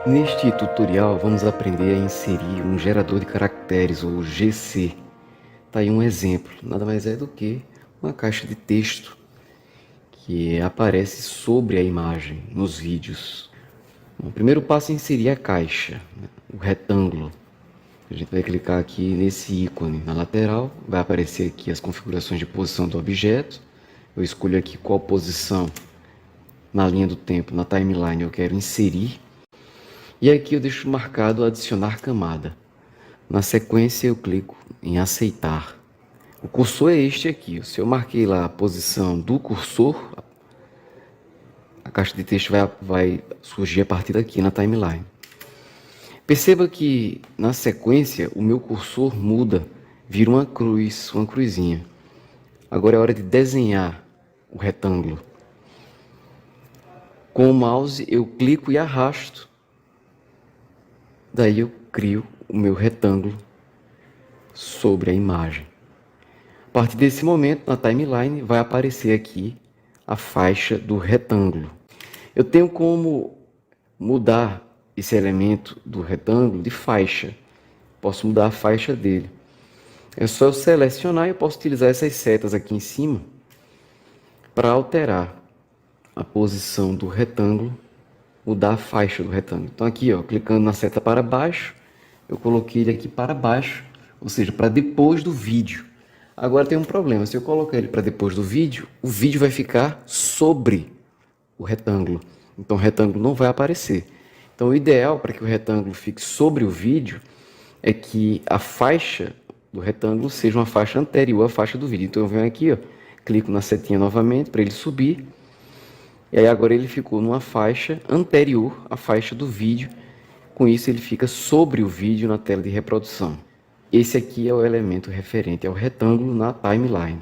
Neste tutorial vamos aprender a inserir um gerador de caracteres, ou GC. Tá aí um exemplo, nada mais é do que uma caixa de texto que aparece sobre a imagem nos vídeos. Bom, o primeiro passo é inserir a caixa, o retângulo. A gente vai clicar aqui nesse ícone na lateral, vai aparecer aqui as configurações de posição do objeto. Eu escolho aqui qual posição na linha do tempo, na timeline eu quero inserir. E aqui eu deixo marcado adicionar camada. Na sequência eu clico em aceitar. O cursor é este aqui. Se eu marquei lá a posição do cursor, a caixa de texto vai surgir a partir daqui na timeline. Perceba que na sequência o meu cursor muda, vira uma cruz, uma cruzinha. Agora é hora de desenhar o retângulo. Com o mouse eu clico e arrasto. Daí eu crio o meu retângulo sobre a imagem. A partir desse momento, na timeline, vai aparecer aqui a faixa do retângulo. Eu tenho como mudar esse elemento do retângulo de faixa. Posso mudar a faixa dele. É só eu selecionar e eu posso utilizar essas setas aqui em cima para alterar a posição do retângulo, mudar a faixa do retângulo. Então aqui, ó, clicando na seta para baixo, eu coloquei ele aqui para baixo, ou seja, para depois do vídeo. Agora tem um problema, se eu colocar ele para depois do vídeo, o vídeo vai ficar sobre o retângulo. Então o retângulo não vai aparecer. Então o ideal para que o retângulo fique sobre o vídeo é que a faixa do retângulo seja uma faixa anterior à faixa do vídeo. Então eu venho aqui, ó, clico na setinha novamente para ele subir. E aí agora ele ficou numa faixa anterior à faixa do vídeo. Com isso ele fica sobre o vídeo na tela de reprodução. Esse aqui é o elemento referente ao retângulo na timeline.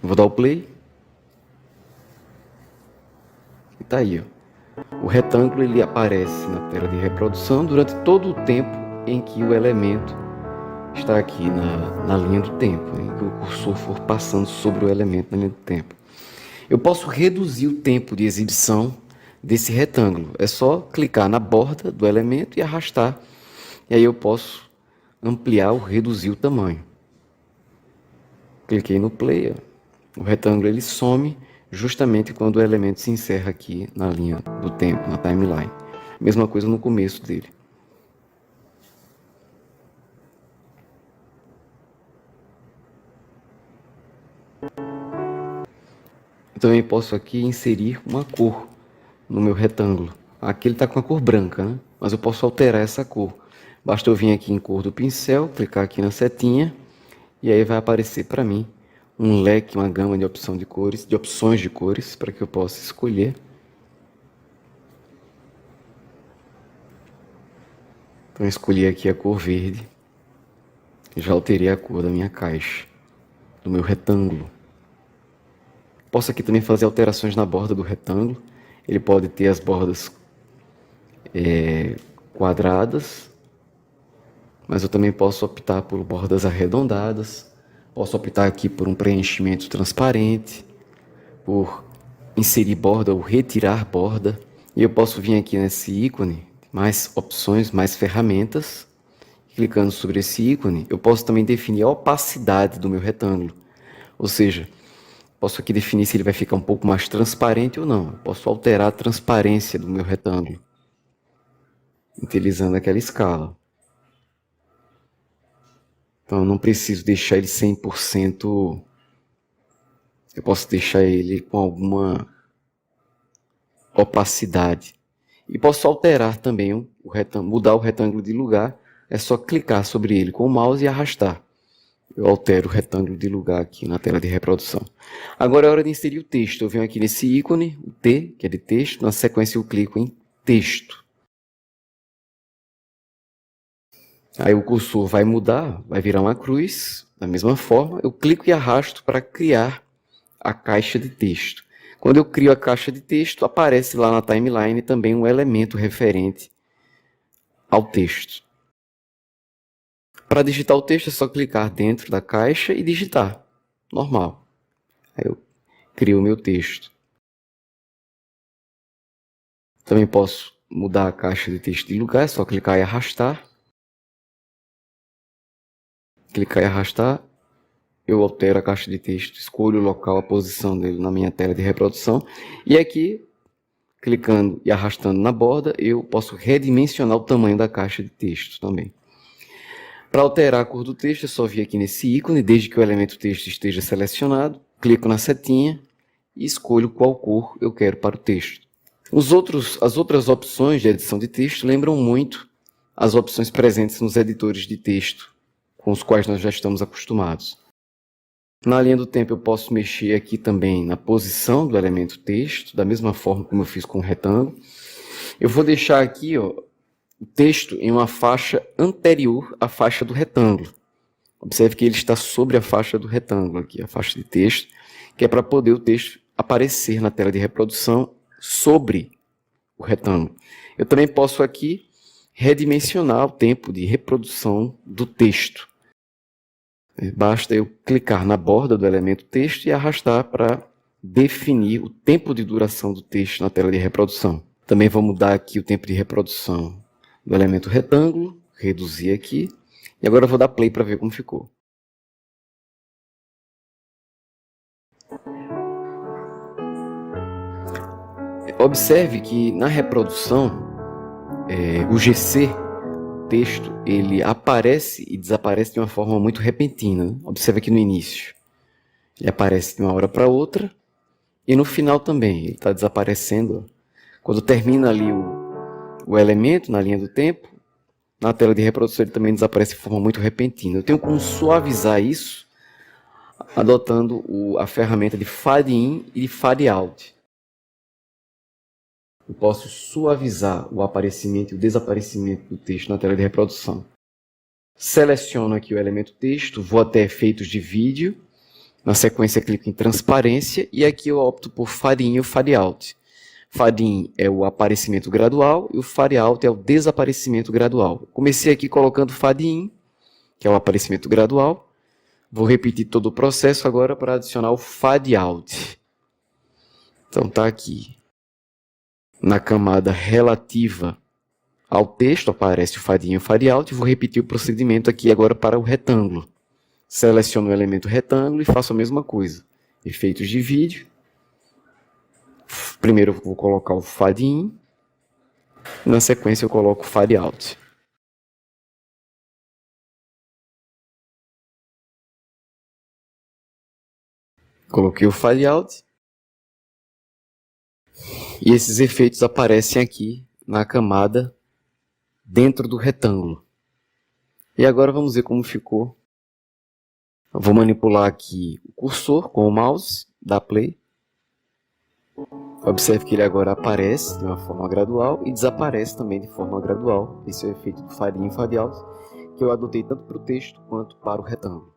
Vou dar o play. E tá aí, ó. O retângulo ele aparece na tela de reprodução durante todo o tempo em que o elemento está aqui na linha do tempo, em que o cursor for passando sobre o elemento na linha do tempo. Eu posso reduzir o tempo de exibição desse retângulo. É só clicar na borda do elemento e arrastar. E aí eu posso ampliar ou reduzir o tamanho. Cliquei no play, ó. O retângulo ele some justamente quando o elemento se encerra aqui na linha do tempo, na timeline. Mesma coisa no começo dele. Também posso aqui inserir uma cor no meu retângulo. Aqui ele está com a cor branca, né? Mas eu posso alterar essa cor. Basta eu vir aqui em cor do pincel, clicar aqui na setinha e aí vai aparecer para mim um leque, uma gama de opções de cores para que eu possa escolher. Então eu escolhi aqui a cor verde. Já alterei a cor da minha caixa, do meu retângulo. Posso aqui também fazer alterações na borda do retângulo. Ele pode ter as bordas quadradas, mas eu também posso optar por bordas arredondadas. Posso optar aqui por um preenchimento transparente, por inserir borda ou retirar borda. E eu posso vir aqui nesse ícone, mais opções, mais ferramentas. Clicando sobre esse ícone, eu posso também definir a opacidade do meu retângulo. Ou seja, posso aqui definir se ele vai ficar um pouco mais transparente ou não. Eu posso alterar a transparência do meu retângulo, utilizando aquela escala. Então eu não preciso deixar ele 100%. Eu posso deixar ele com alguma opacidade. E posso alterar também o retângulo, mudar o retângulo de lugar. É só clicar sobre ele com o mouse e arrastar. Eu altero o retângulo de lugar aqui na tela de reprodução. Agora é hora de inserir o texto. Eu venho aqui nesse ícone, o T, que é de texto. Na sequência eu clico em texto. Aí o cursor vai mudar, vai virar uma cruz. Da mesma forma, eu clico e arrasto para criar a caixa de texto. Quando eu crio a caixa de texto, aparece lá na timeline também um elemento referente ao texto. Para digitar o texto é só clicar dentro da caixa e digitar. Normal. Aí eu crio o meu texto. Também posso mudar a caixa de texto de lugar, é só clicar e arrastar. Clicar e arrastar, eu altero a caixa de texto, escolho o local, a posição dele na minha tela de reprodução. E aqui, clicando e arrastando na borda, eu posso redimensionar o tamanho da caixa de texto também. Para alterar a cor do texto, é só vir aqui nesse ícone, desde que o elemento texto esteja selecionado, clico na setinha e escolho qual cor eu quero para o texto. As outras opções de edição de texto lembram muito as opções presentes nos editores de texto, com os quais nós já estamos acostumados. Na linha do tempo eu posso mexer aqui também na posição do elemento texto, da mesma forma como eu fiz com o retângulo. Eu vou deixar aqui o texto em uma faixa anterior à faixa do retângulo. Observe que ele está sobre a faixa do retângulo, aqui, a faixa de texto, que é para poder o texto aparecer na tela de reprodução sobre o retângulo. Eu também posso aqui redimensionar o tempo de reprodução do texto. Basta eu clicar na borda do elemento texto e arrastar para definir o tempo de duração do texto na tela de reprodução. Também vou mudar aqui o tempo de reprodução do elemento retângulo, reduzir aqui, e agora eu vou dar play para ver como ficou. Observe que na reprodução, o GC, texto, ele aparece e desaparece de uma forma muito repentina. Observe aqui no início. Ele aparece de uma hora para outra e no final também. Ele está desaparecendo. Quando termina ali o elemento na linha do tempo, na tela de reprodução ele também desaparece de forma muito repentina. Eu tenho como suavizar isso adotando a ferramenta de Fade In e de Fade Out. Eu posso suavizar o aparecimento e o desaparecimento do texto na tela de reprodução. Seleciono aqui o elemento texto, vou até efeitos de vídeo, na sequência clico em transparência e aqui eu opto por Fade In ou Fade Out. Fade In é o aparecimento gradual e o Fade Out é o desaparecimento gradual. Comecei aqui colocando Fade In, que é o aparecimento gradual. Vou repetir todo o processo agora para adicionar o Fade Out. Então está aqui. Na camada relativa ao texto aparece o Fade In e o Fade Out. Vou repetir o procedimento aqui agora para o retângulo. Seleciono o elemento retângulo e faço a mesma coisa. Efeitos de vídeo. Primeiro eu vou colocar o Fade In. Na sequência eu coloco o Fade Out. Coloquei o Fade Out. E esses efeitos aparecem aqui na camada dentro do retângulo. E agora vamos ver como ficou. Eu vou manipular aqui o cursor com o mouse, dar play. Observe que ele agora aparece de uma forma gradual e desaparece também de forma gradual. Esse é o efeito do Fade In e Fade Out, que eu adotei tanto para o texto quanto para o retângulo.